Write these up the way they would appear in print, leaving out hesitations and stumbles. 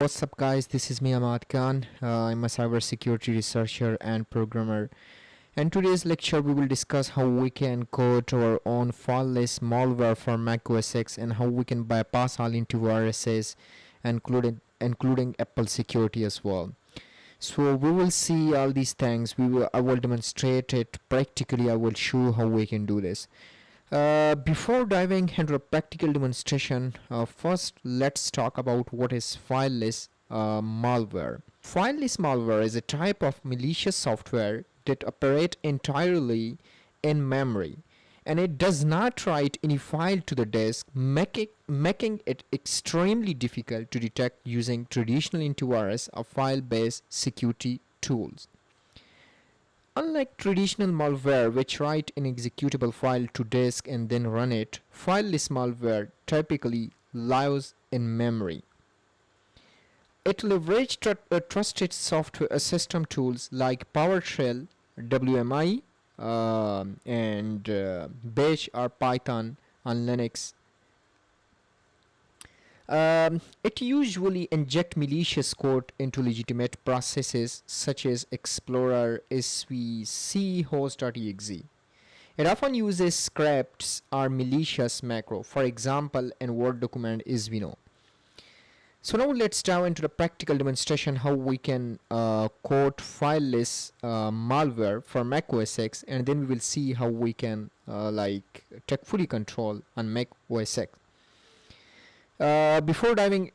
what's up guys, this is me Ahmad Khan. I'm a cybersecurity researcher and programmer, and today's lecture we will discuss how we can code our own fileless malware for Mac OS X and how we can bypass all antiviruses, including Apple security as well. So we will see all these things. I will demonstrate it practically. I will show how we can do this. Before diving into a practical demonstration, first let's talk about what is fileless malware. Fileless malware is a type of malicious software that operate entirely in memory, and it does not write any file to the disk, making it extremely difficult to detect using traditional antivirus or file-based security tools. Unlike traditional malware which write an executable file to disk and then run it, fileless malware typically lives in memory. It leverages trusted software system tools like PowerShell, WMI, and Bash or Python on Linux. It usually injects malicious code into legitimate processes such as Explorer, SVC, host.exe. It often uses scripts or malicious macro, for example, in Word document as we know. So now let's dive into the practical demonstration how we can code fileless malware for Mac OS X, and then we will see how we can take fully control on Mac OS X. Before diving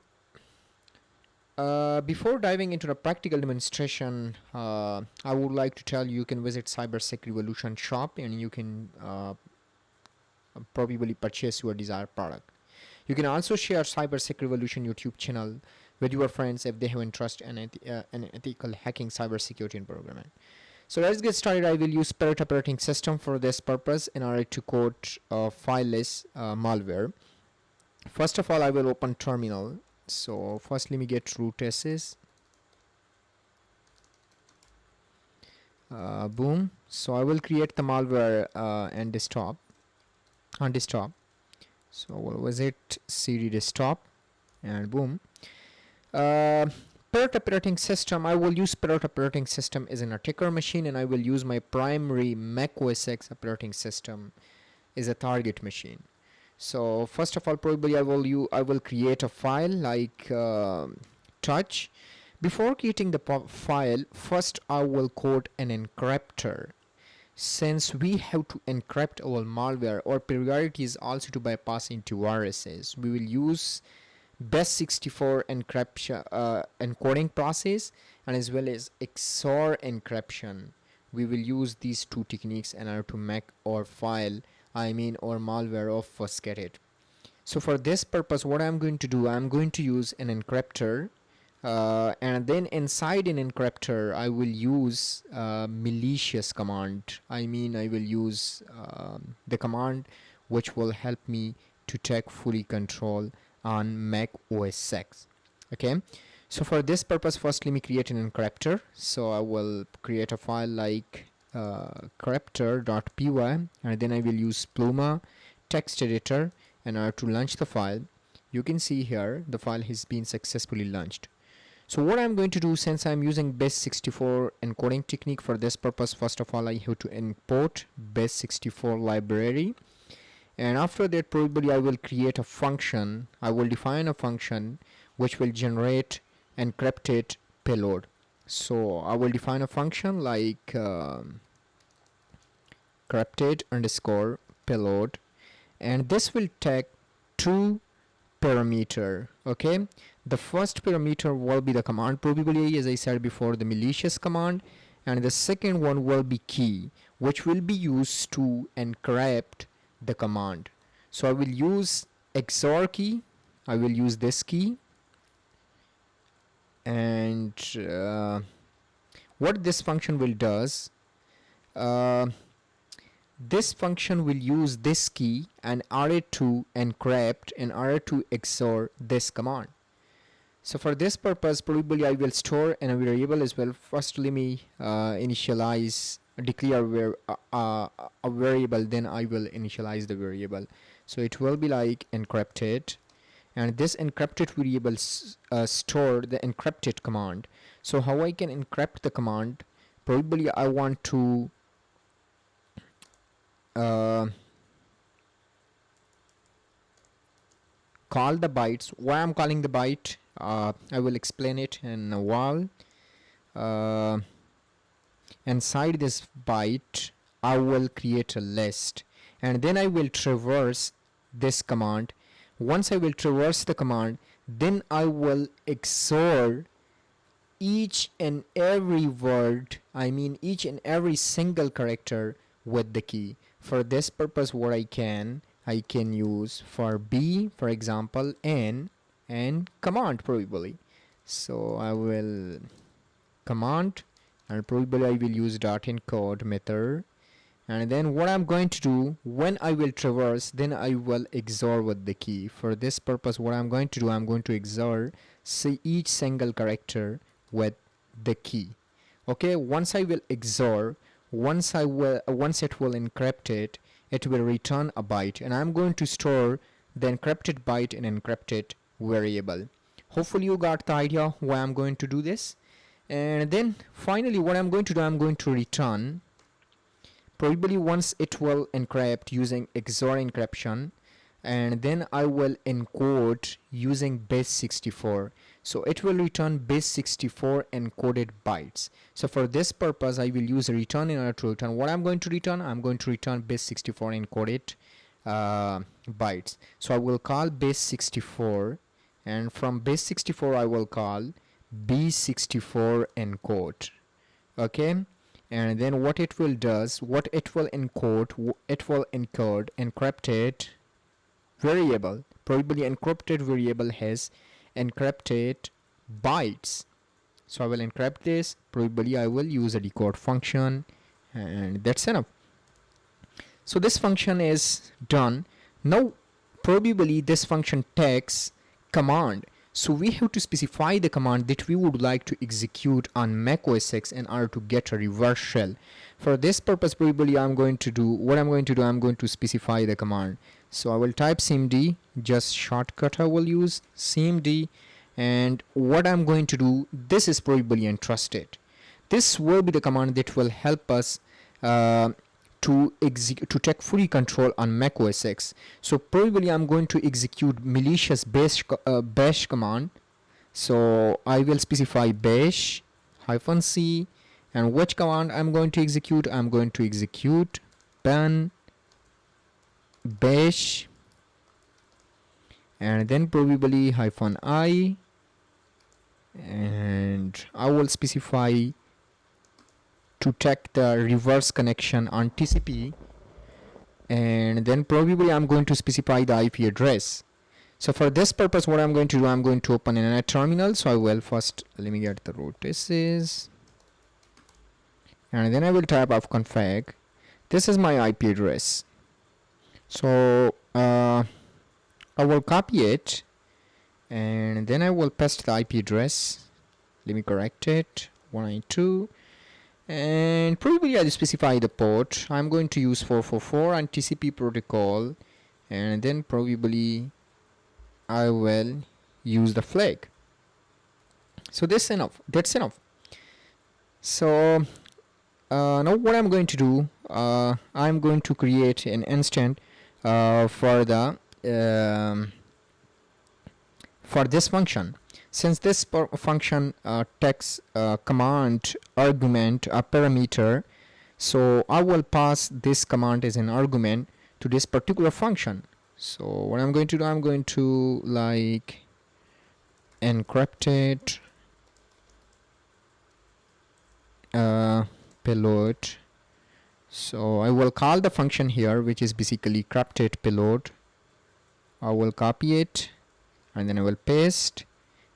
into the practical demonstration, I would like to tell you can visit Cybersec Revolution shop and you can probably purchase your desired product. You can also share Cybersec Revolution YouTube channel with your friends if they have interest in ethical hacking, cybersecurity, and programming. So let's get started. I will use Spirit operating system for this purpose in order to code fileless malware. First of all, I will open terminal. So first let me get root SS. Boom. So I will create the malware on desktop. So we'll visit CD desktop and boom. Spirit operating system. I will use Spirit operating system as an attacker machine, and I will use my primary Mac OS X operating system as a target machine. So first of all, probably I will create a file like touch. Before creating the file, first I will code an encryptor. Since we have to encrypt our malware, our priority is also to bypass antiviruses. We will use base64 encryption encoding process, and as well as XOR encryption. We will use these two techniques in order to make our file, or malware, obfuscated. So for this purpose, what I'm going to do, I'm going to use an encryptor, and then inside an encryptor I will use malicious command. I will use the command which will help me to take fully control on Mac OS X. Okay, so for this purpose, first let me create an encryptor. So I will create a file like encryptor.py, and then I will use Pluma text editor in order to launch the file. You can see here the file has been successfully launched. So what I'm going to do, since I'm using base64 encoding technique for this purpose, first of all I have to import base64 library, and after that probably I will create a function. I will define a function which will generate encrypted payload. So I will define a function like encrypted underscore payload, and this will take two parameter. Okay, the first parameter will be the command, probably as I said before, the malicious command, and the second one will be key, which will be used to encrypt the command. So I will use XOR key. I will use this key, and what this function will does, this function will use this key and order to encrypt and order to XOR this command. So for this purpose, probably I will store in a variable as well. First let me declare a variable, then I will initialize the variable. So it will be like encrypted, and this encrypted variable store the encrypted command. So how I can encrypt the command? Probably I want to uh, call the bytes. Why I'm calling the byte, I will explain it in a while. uh, Inside this byte I will create a list, and then I will traverse this command. Once I will traverse the command, then I will XOR each and every word, I mean each and every single character with the key. For this purpose, what I can use for B, for example, N and command probably. So I will command, and probably I will use dot encode method. And then what I'm going to do, when I will traverse, then I will XOR with the key. For this purpose, what I'm going to do, I'm going to XOR each single character with the key. Okay, once I will XOR, once it will encrypt it, it will return a byte, and I'm going to store the encrypted byte in encrypted variable. Hopefully you got the idea why I'm going to do this. And then finally what I'm going to do, I'm going to return, probably once it will encrypt using XOR encryption, and then I will encode using base 64. So it will return base 64 encoded bytes. So for this purpose I will use return in order to return what I'm going to return. I'm going to return base 64 encoded bytes. So I will call base 64, and from base 64 I will call B64 encode. Okay, and then what it will encode, it will encode encrypted variable. Probably encrypted variable has encrypted bytes. So I will encrypt this. Probably I will use a decode function, and that's enough. So this function is done. Now probably this function takes command. So we have to specify the command that we would like to execute on Mac OS X in order to get a reverse shell. For this purpose, probably I'm going to specify the command. So I will type cmd, just shortcut I will use cmd, and what I'm going to do, this is probably entrusted. This will be the command that will help us to take free control on Mac OS X. So probably I'm going to execute malicious bash command. So I will specify bash -c, and which command I'm going to execute? I'm going to execute ban bash, and then probably -i, and I will specify to check the reverse connection on TCP, and then probably I'm going to specify the IP address. So for this purpose, what I'm going to do, I'm going to open a terminal. So I will first, let me get the root is, and then I will type of config. This is my IP address. So I will copy it, and then I will paste the IP address. Let me correct it, 192. And probably I'll specify the port. I'm going to use 444 on TCP protocol, and then probably I will use the flag. So that's enough. So now what I'm going to do, I'm going to create an instance for this function. Since this function takes command argument, a parameter, so I will pass this command as an argument to this particular function. So what I'm going to do, I'm going to like encrypted payload. So I will call the function here, which is basically encrypted payload. I will copy it, and then I will paste,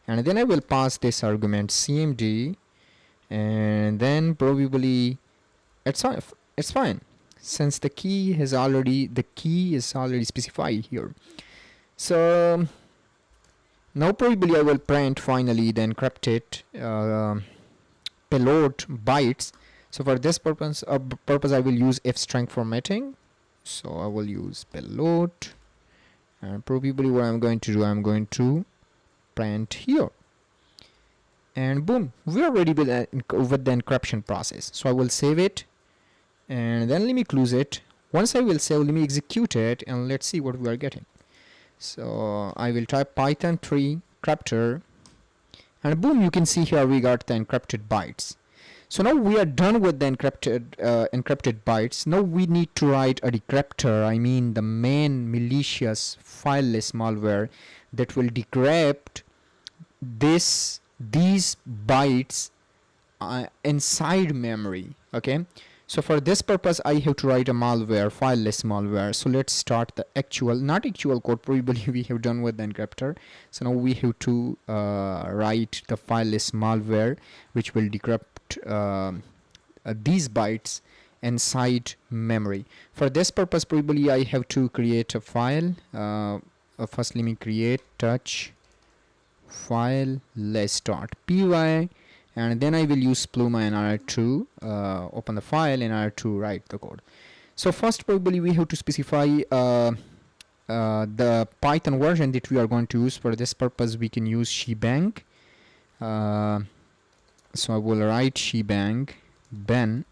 and then I will pass this argument cmd, and then probably it's fine, since the key is already specified here. So now probably I will print finally the encrypted payload bytes. So for this purpose I will use f string formatting. So I will use payload, and probably what I'm going to do, I'm going to print here, and boom, we are ready with the encryption process. So I will save it, and then let me close it. Once I will save, let me execute it, and let's see what we are getting. So I will type python 3 decryptor, and boom, you can see here we got the encrypted bytes. So now we are done with the encrypted bytes. Now we need to write a decryptor, I mean the main malicious fileless malware that will decrypt these bytes inside memory. Okay, so for this purpose I have to write a malware, fileless malware. So let's start the not actual code, probably we have done with the encryptor. So now we have to write the fileless malware which will decrypt these bytes inside memory. For this purpose probably I have to create a file. First let me create touch fileless.py, and then I will use Pluma in order to open the file in order to write the code. So first probably we have to specify the Python version that we are going to use. For this purpose we can use shebang. So I will write shebang then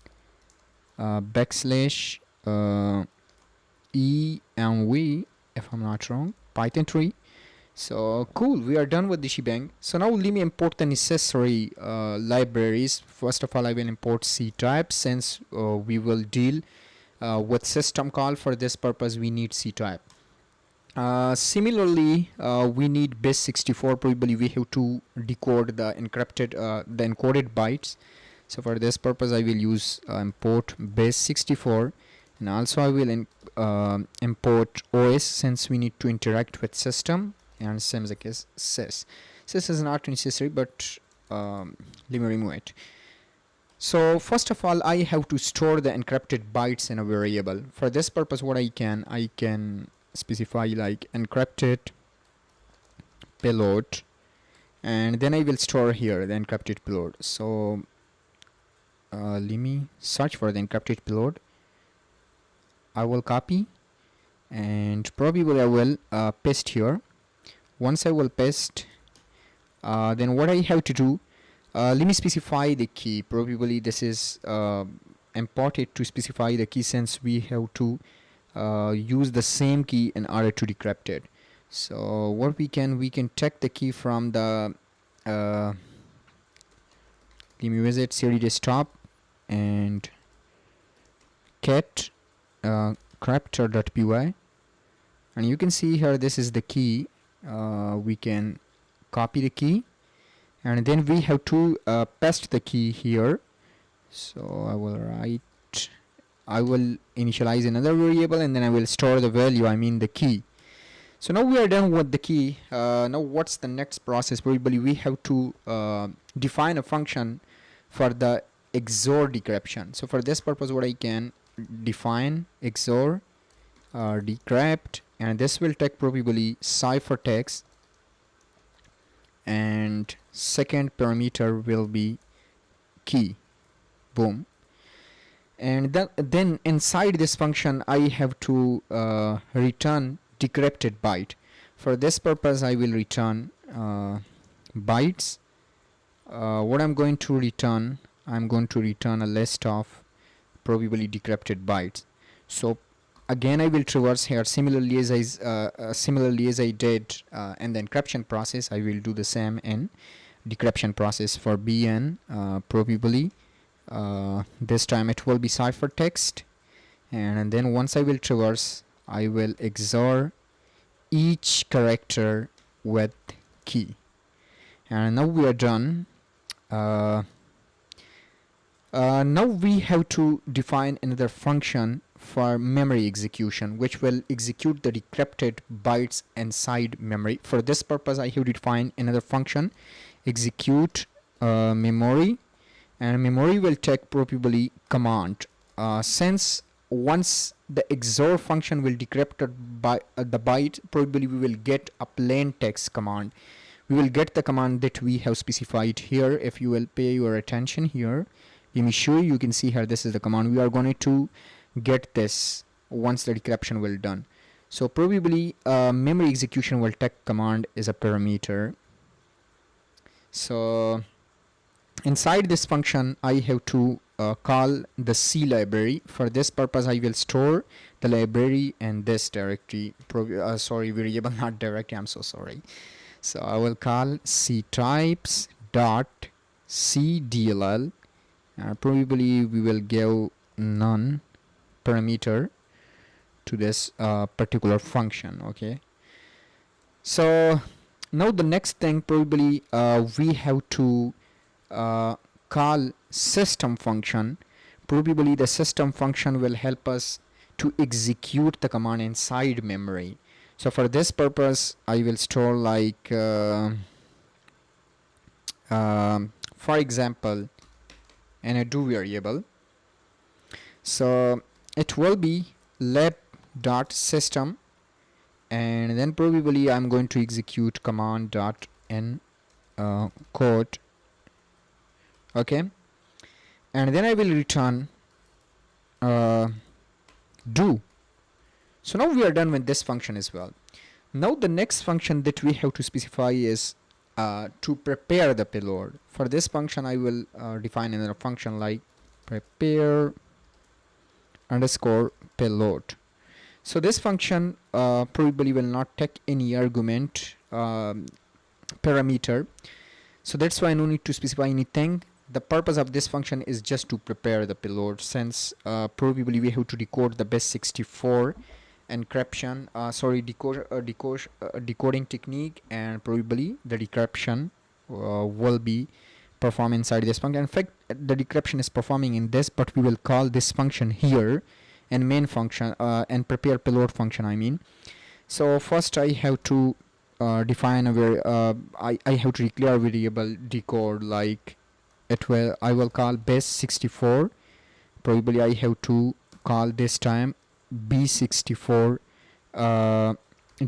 backslash env, if I'm not wrong, python 3. So cool, we are done with the shebang. So now let me import the necessary libraries. First of all I will import C-type, since we will deal with system call. For this purpose we need C-type. Similarly we need base64. probably we have to decode the encoded bytes. So for this purpose I will use import base64, and also I will import OS, since we need to interact with system, and same as the case sys. Sys is not necessary, but let me remove it. So first of all I have to store the encrypted bytes in a variable. For this purpose what I can specify like encrypted payload, and then I will store here the encrypted payload. So let me search for the encrypted payload. I will copy, and probably I will paste here. Once I will paste, then what I have to do, let me specify the key. Probably this is important to specify the key, since we have to use the same key in order to decrypt it. So what we can take the key from the let me visit cd desktop and cat decryptor.py, and you can see here this is the key. We can copy the key, and then we have to paste the key here. So I will initialize another variable, and then I will store the value, I mean the key. So now we are done with the key. Now what's the next process? Probably we have to define a function for the XOR decryption. So for this purpose what I can define XOR decrypt, and this will take probably ciphertext, and second parameter will be key. Boom. And then inside this function I have to return decrypted byte. For this purpose I will return bytes. What I'm going to return a list of probably decrypted bytes. So again I will traverse here similarly as I did in the encryption process. I will do the same in decryption process. For bn probably this time it will be ciphertext, and then once I will traverse I will XOR each character with key. And now we are done. Now we have to define another function for memory execution, which will execute the decrypted bytes inside memory. For this purpose I have to define another function, execute memory, and memory will take probably command. Since once the XOR function will decrypt by the byte, probably we will get a plain text command. We will get the command that we have specified here. If you will pay your attention here, let me show you. You can see here this is the command we are going to get this once the decryption will done. So probably memory execution will take command is a parameter. So inside this function I have to call the C library. For this purpose I will store the library in this directory, sorry, variable, not directory, I'm so sorry. So I will call C types dot cdll, probably we will give none parameter to this particular function. Okay, so now the next thing, probably we have to call system function. Probably the system function will help us to execute the command inside memory. So for this purpose I will store like for example an do variable. So it will be lab.system, and then probably I'm going to execute command dot n code. Okay, and then I will return do. So now we are done with this function as well. Now the next function that we have to specify is to prepare the payload. For this function I will define another function like prepare underscore payload. So this function probably will not take any argument parameter, so that's why no need to specify anything. The purpose of this function is just to prepare the payload, since probably we have to decode the base 64 encryption decoding technique, and probably the decryption will be performed inside this function. In fact, the decryption is performing in this, but we will call this function here and main function and prepare payload function, I mean. So first I have to define a I have to declare a variable decode, like I will call base 64. Probably I have to call this time b64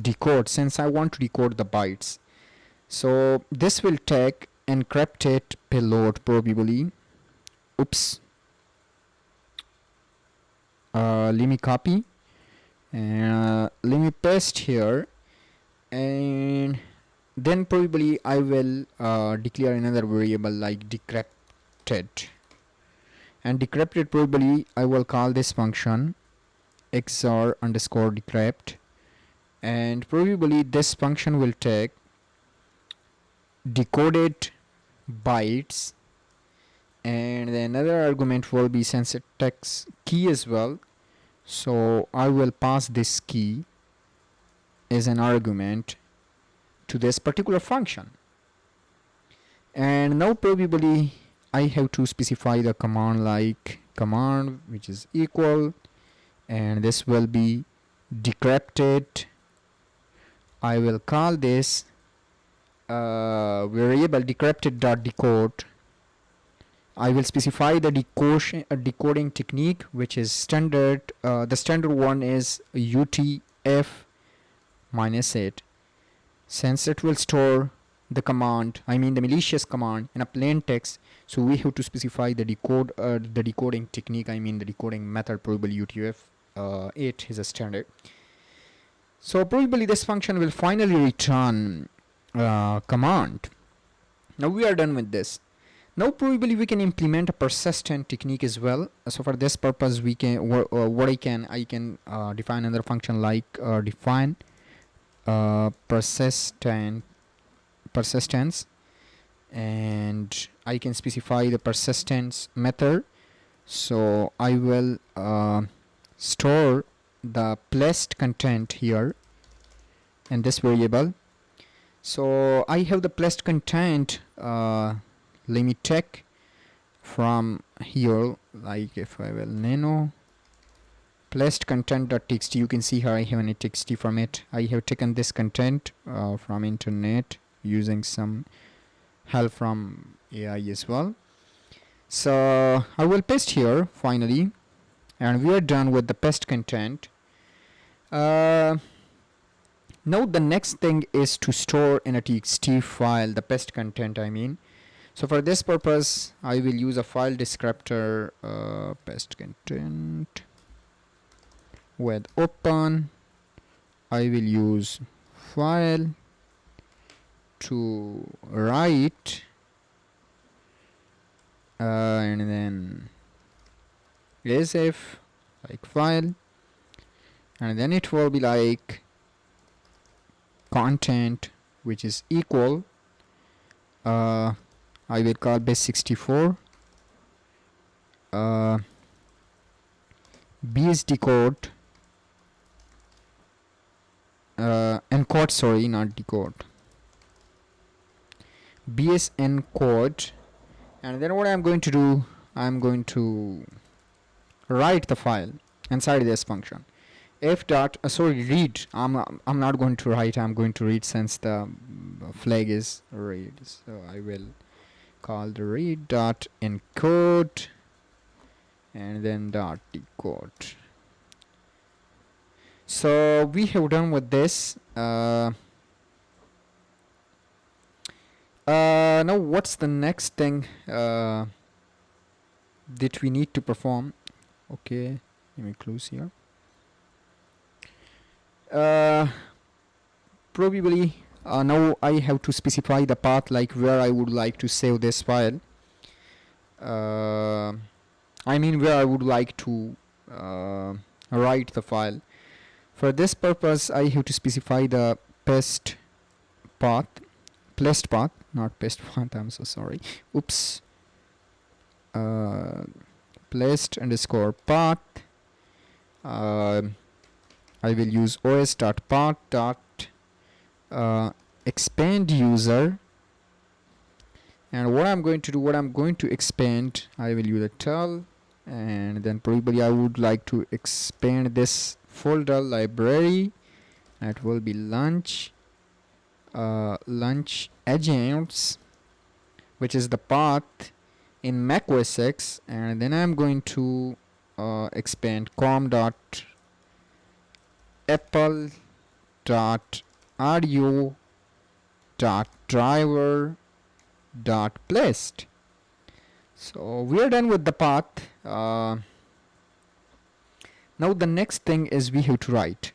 decode, since I want to decode the bytes. So this will take encrypted payload probably. Oops. Let me copy and let me paste here, and then probably I will declare another variable like decrypted, and decrypted probably I will call this function xr underscore decrypt, and probably this function will take decoded bytes, and the another argument will be, since it takes key as well, so I will pass this key as an argument to this particular function. And now probably I have to specify the command like command which is equal, and this will be decrypted. I will call this variable decrypted.decode. I will specify the decoding technique, which is standard. The standard one is UTF -8, since it will store the command, I mean the malicious command, in a plain text. So we have to specify the decoding technique, I mean the decoding method. Probably UTF-8 is a standard. So probably this function will finally return command. Now we are done with this. Now probably we can implement a persistent technique as well. So for this purpose we can I can define another function like define persistence, and I can specify the persistence method. So I will store the placed content here in this variable. So I have the placed content, let me check from here, like if I will nano placed content.txt, you can see here I have any txt from it. I have taken this content from internet using some help from AI as well. So I will paste here finally, and we are done with the paste content. Now the next thing is to store in a txt file the paste content, I mean. So for this purpose I will use a file descriptor paste content with open I will use file to write, and then if like file, and then it will be like content, which is equal, I will call base64 bs decode encode, sorry, not decode, bs encode. And then what I'm going to do, I'm going to write the file inside this function. F dot read. I'm not going to write, I'm going to read since the flag is read. So I will call the read dot encode and then dot decode. So we have done with this. Now what's the next thing that we need to perform? Okay, let me close here. Probably now I have to specify the path, like where I would like to save this file. I mean where I would like to write the file. For this purpose I have to specify the placed path, not pest path, I'm so sorry, oops. Placed underscore path. I will use os.path dot expand user, and what I'm going to do, what I'm going to expand, I will use a tel, and then probably I would like to expand this folder library. It will be lunch agents, which is the path in macOS X, and then I'm going to expand com dot apple dot audio dot driver dot placed. So we are done with the path. Now the next thing is we have to write.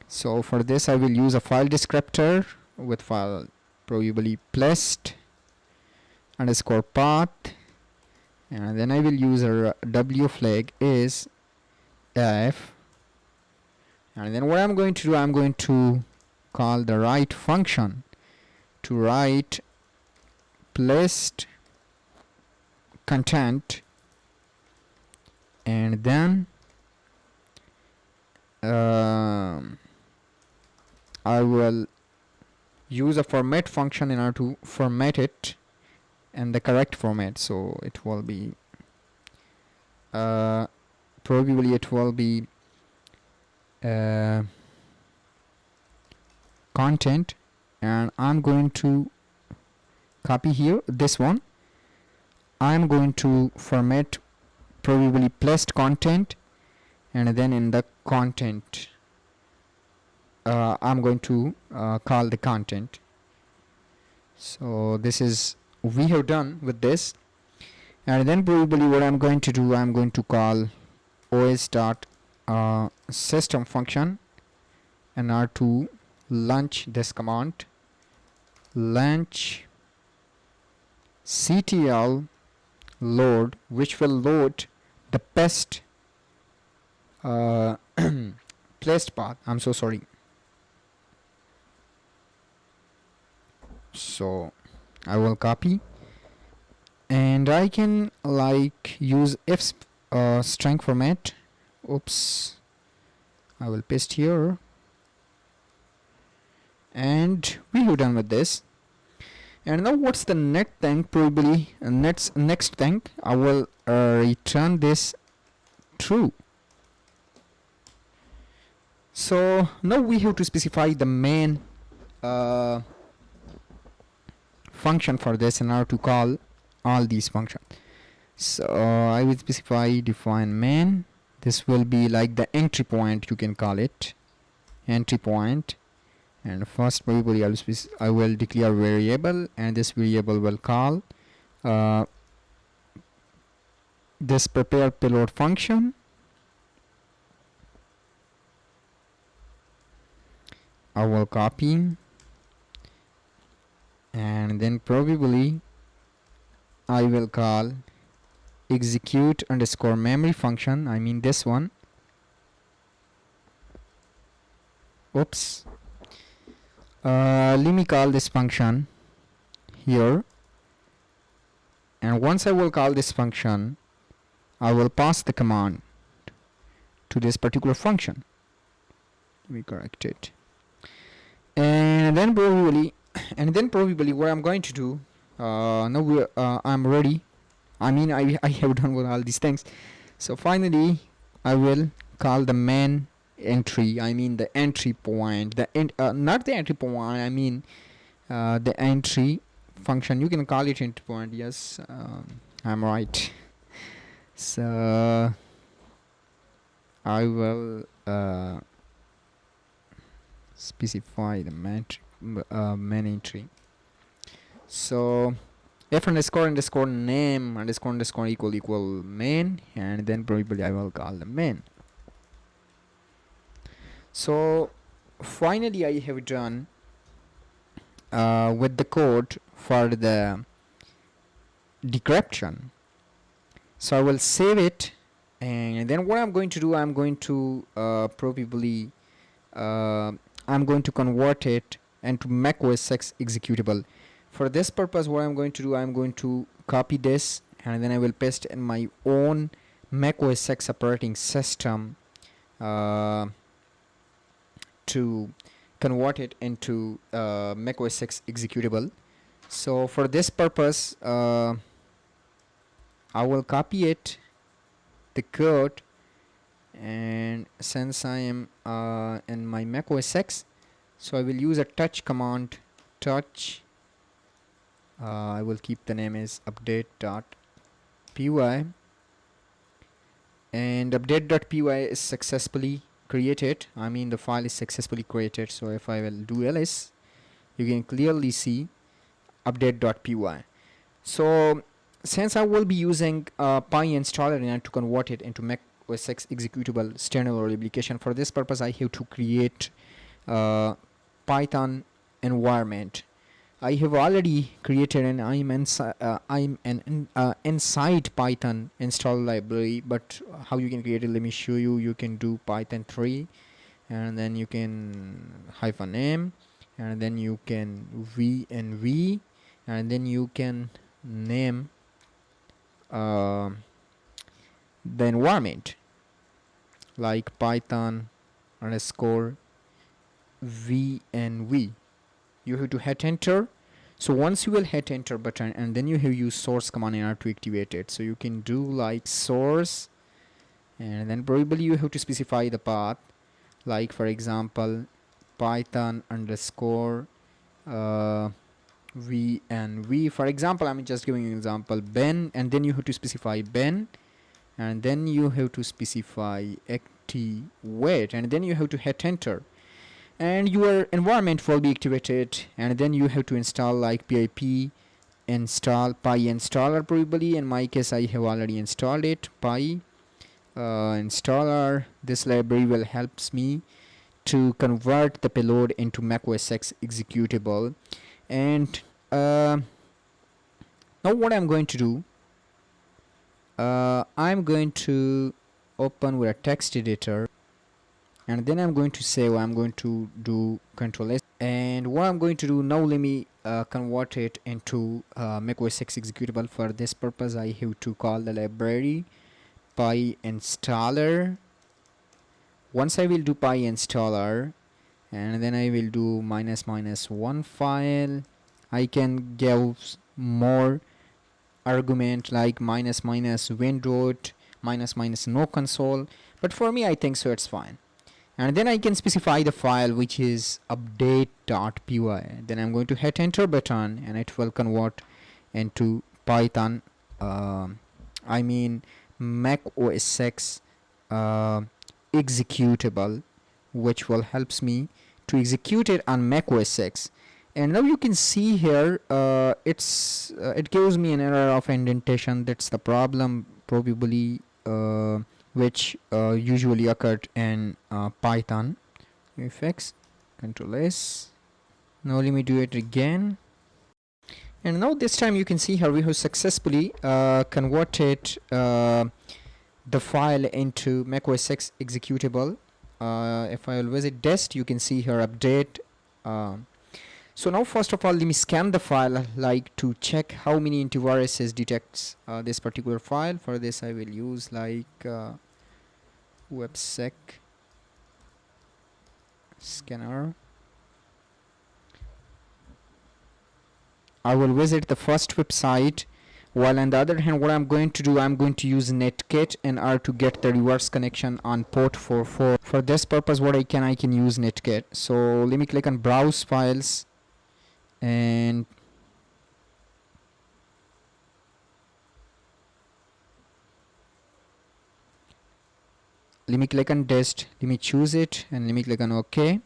So for this I will use a file descriptor with file probably placed underscore path, and then I will use a w flag is f, and then what I'm going to do, I'm going to call the write function to write placed content, and then I will use a format function in order to format it in the correct format. So it will be probably it will be content, and I'm going to copy here this one. I'm going to format probably placed content, and then in the content I'm going to call the content. So this is, we have done with this, and then probably what I'm going to do, I'm going to call os dot system function in order to launch this command, launch ctl load, which will load the best placed path. I'm so sorry. So I will copy, and I can like use if string format. Oops, I will paste here, and we have done with this. And now what's the next thing? Probably next thing I will return this true. So now we have to specify the main function for this in order to call all these functions. So I will specify define main. This will be like the entry point, you can call it entry point. And first probably I will declare variable, and this variable will call this prepare payload function, I will copy, and then probably I will call execute underscore memory function, I mean this one. Oops. Let me call this function here, and once I will call this function, I will pass the command to this particular function. Let me correct it. And then probably what I'm going to do, now I'm ready. I mean, I have done with all these things. So finally, I will call the main entry. I mean the entry point. Not the entry point. I mean the entry function. You can call it entry point. Yes, I'm right. So I will specify the main entry. So f underscore name underscore equal main, and then probably I will call the main. So finally I have done with the code for the decryption. So I will save it, and then what I'm going to do, I'm going to probably I'm going to convert it into macOS X executable. For this purpose, what I'm going to do, I'm going to copy this, and then I will paste in my own macOS X operating system to convert it into macOS X executable. So for this purpose, I will copy it, the code, and since I am in my macOS X, so I will use a touch command, touch. I will keep the name as update.py, and update.py is successfully created. I mean the file is successfully created. So if I will do ls, you can clearly see update.py. So since I will be using py installer to convert it into macOS X executable standalone application, for this purpose I have to create Python environment. I have already created and I'm inside Python install library, but how you can create it, let me show you. You can do Python 3, and then you can -m, and then you can v, and then you can name the environment like Python underscore v. You have to hit enter. So once you will hit enter button, and then you have use source command in order to activate it. So you can do like source, and then probably you have to specify the path, like for example Python underscore v. For example, I'm just giving you an example, ben, and then you have to specify ben, and then you have to specify activate, and then you have to hit enter, and your environment will be activated. And then you have to install like pip install py installer. Probably in my case I have already installed it, py installer. This library will helps me to convert the payload into macOS X executable. And now what I'm going to do, I'm going to open with a text editor, and then I'm going to save. I'm going to do Control S, and what I'm going to do now, let me convert it into macOS X executable. For this purpose I have to call the library py installer. Once I will do py installer, and then I will do -1 file. I can give more argument like --windowed, -no console, but for me I think so it's fine. And then I can specify the file, which is update.py. Then I'm going to hit enter button, and it will convert into Python, I mean Mac OS X executable, which will helps me to execute it on Mac OS X. And now you can see here it gives me an error of indentation. That's the problem probably which usually occurred in Python. Let me fix. Control S. Now let me do it again. And now this time you can see how we have successfully converted the file into macOS X executable. If I will visit dest, you can see here update. So now first of all, let me scan the file like to check how many antiviruses detects this particular file. For this I will use like websec scanner. I will visit the first website, while on the other hand what I'm going to do, I'm going to use netkit and R to get the reverse connection on port 44. For this purpose what I can use netkit. So let me click on browse files and let me click on dest, let me choose it and let me click on OK.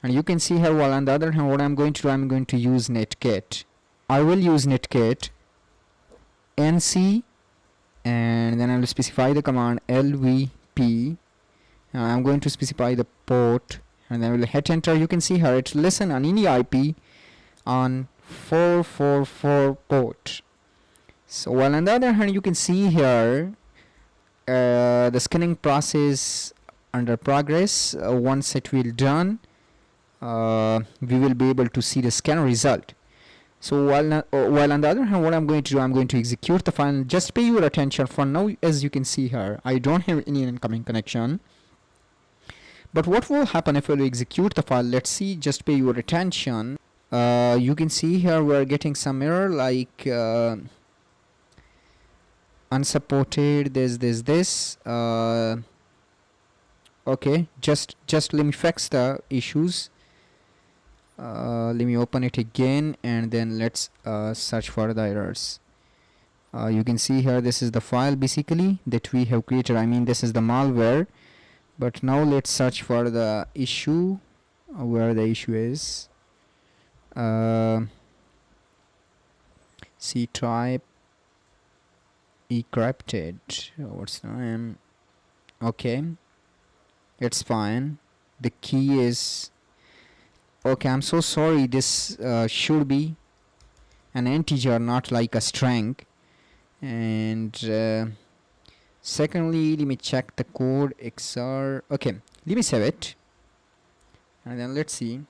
And you can see here, while on the other hand what I'm going to do, I'm going to use netkit. I will use netkit nc and then I will specify the command lvp. I'm going to specify the port and then I will hit enter. You can see here it listen on any IP on 444 port. So while on the other hand you can see here the scanning process under progress. Once it will done, we will be able to see the scan result. So while on the other hand what I'm going to do, I'm going to execute the file. Just pay your attention for now. As you can see here, I don't have any incoming connection, but what will happen if we execute the file? Let's see, just pay your attention. You can see here we're getting some error like unsupported this. Okay, just let me fix the issues. Let me open it again and then let's search for the errors. You can see here this is the file basically that we have created. I mean this is the malware, but now let's search for the issue, where the issue is. C type encrypted. What's the name? Okay, it's fine. The key is okay. I'm so sorry, this should be an integer, not like a string. And secondly, let me check the code XR. Okay, let me save it and then let's see.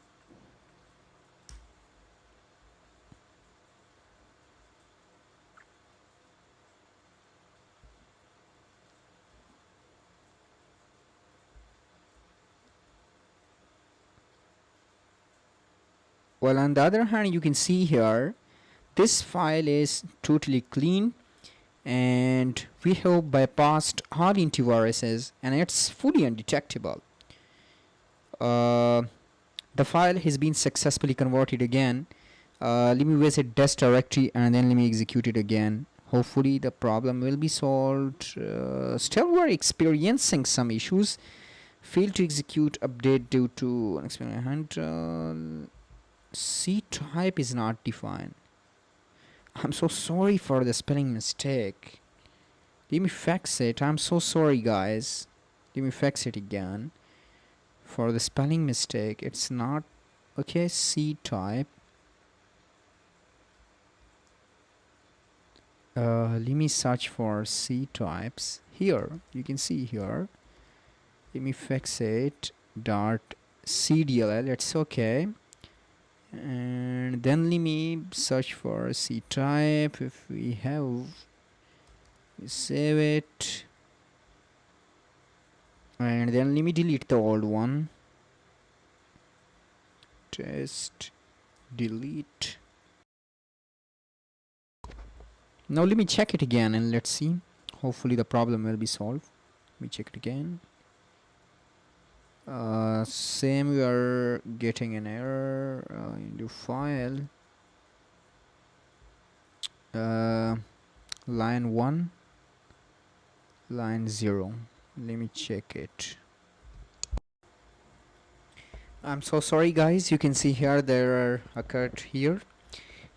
Well, on the other hand, you can see here this file is totally clean and we have bypassed all antiviruses and it's fully undetectable. The file has been successfully converted again. Let me visit dest directory and then let me execute it again. Hopefully the problem will be solved. Still we're experiencing some issues. Failed to execute update due to unexpected C type is not defined. I'm so sorry for the spelling mistake. Let me fix it. I'm so sorry guys. Let me fix it again. For the spelling mistake, it's not okay. C type. Let me search for C types. Here you can see here. Let me fix it. Dot CDLL. It's okay. And then let me search for C type. If we have, we save it. And then let me delete the old one. Test, delete. Now let me check it again and let's see. Hopefully the problem will be solved. Let me check it again. Same, we are getting an error in the file. Line 1, line 0. Let me check it. I'm so sorry guys, you can see here there are occurred here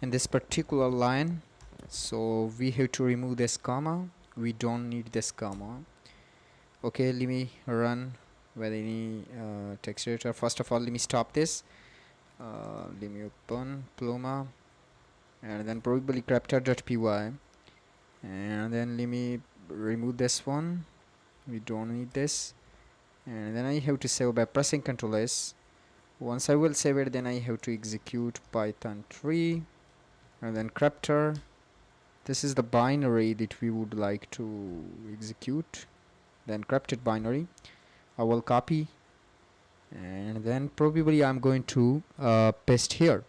in this particular line, so we have to remove this comma. We don't need this comma. Okay, let me run with any text editor. First of all, let me stop this. Let me open Pluma, and then probably decryptor.py, and then let me remove this one. We don't need this, and then I have to save by pressing Ctrl S. Once I will save it, then I have to execute Python 3, and then decryptor. This is the binary that we would like to execute, the encrypted binary. I will copy, and then probably I'm going to paste here.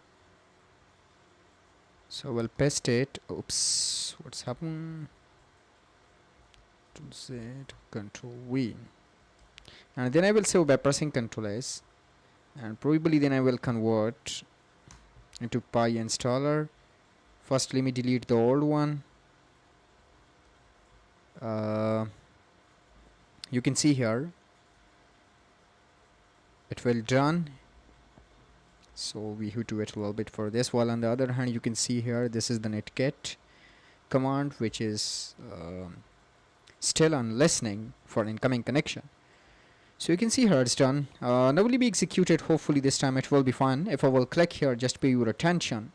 So we'll paste it. Oops, what's happened? Control Z, Control V, and then I will save by pressing Ctrl S, and probably then I will convert into Py installer. First, let me delete the old one. You can see here it will done. So we have to wait a little bit for this. While on the other hand, you can see here this is the netget command, which is still on listening for incoming connection. So you can see here it's done. Now will be executed. Hopefully this time it will be fine. If I will click here, just pay your attention,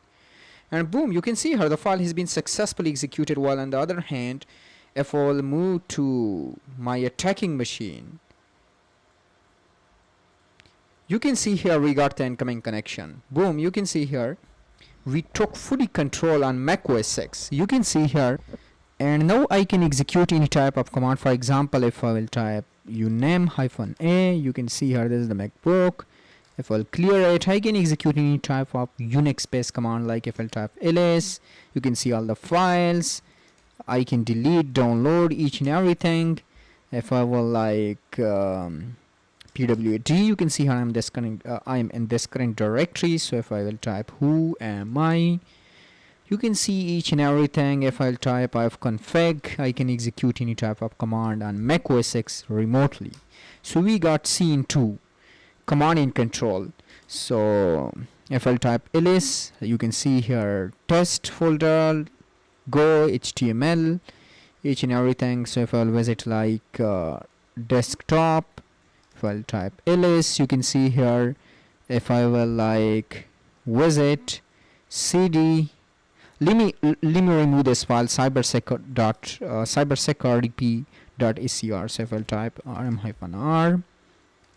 and boom, you can see here the file has been successfully executed. While on the other hand, if I will move to my attacking machine, you can see here we got the incoming connection. Boom, you can see here we took fully control on macOS 6. You can see here, and now I can execute any type of command. For example, if I will type uname-a, you can see here this is the MacBook. If I'll clear it, I can execute any type of Unix based command. Like if I'll type ls, you can see all the files. I can delete, download each and everything. If I will like pwd, you can see here I am in this current directory. So if I will type who am I, you can see each and everything. If I'll type ifconfig, I can execute any type of command on macOS 6 remotely. So we got scene 2, command in control. So if I'll type ls, you can see here test folder, go html, each and everything. So if I'll visit like desktop, if I'll type ls, you can see here. If I will like visit cd, let me remove this file cybersecrdp.acr. So if I'll type rm-r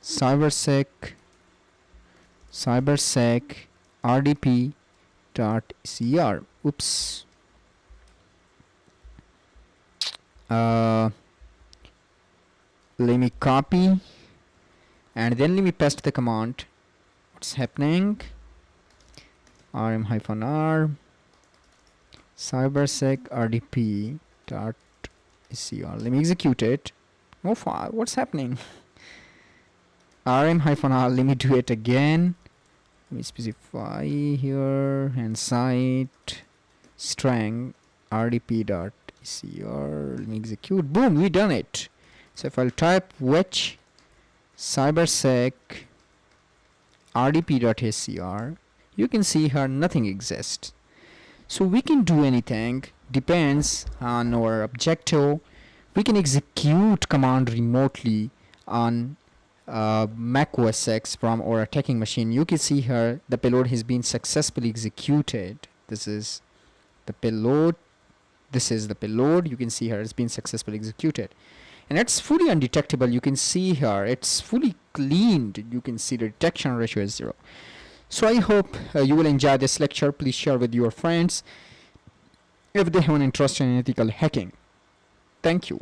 cybersec rdp.acr. Oops. Let me copy, and then let me paste the command. What's happening? rm-r cybersec rdp.acr. Let me execute it. Oh, what's happening? rm-r, let me do it again. Let me specify here and site string rdp.acr. Let me execute. Boom, we done it. So if I'll type which cybersec rdp.acr, you can see here nothing exists. So we can do anything, depends on our objective. We can execute command remotely on macOS 6 from our attacking machine. You can see here the payload has been successfully executed. This is the payload. This is the payload. You can see here it's been successfully executed, and it's fully undetectable. You can see here it's fully cleaned. You can see the detection ratio is 0. So I hope you will enjoy this lecture. Please share with your friends if they have an interest in ethical hacking. Thank you.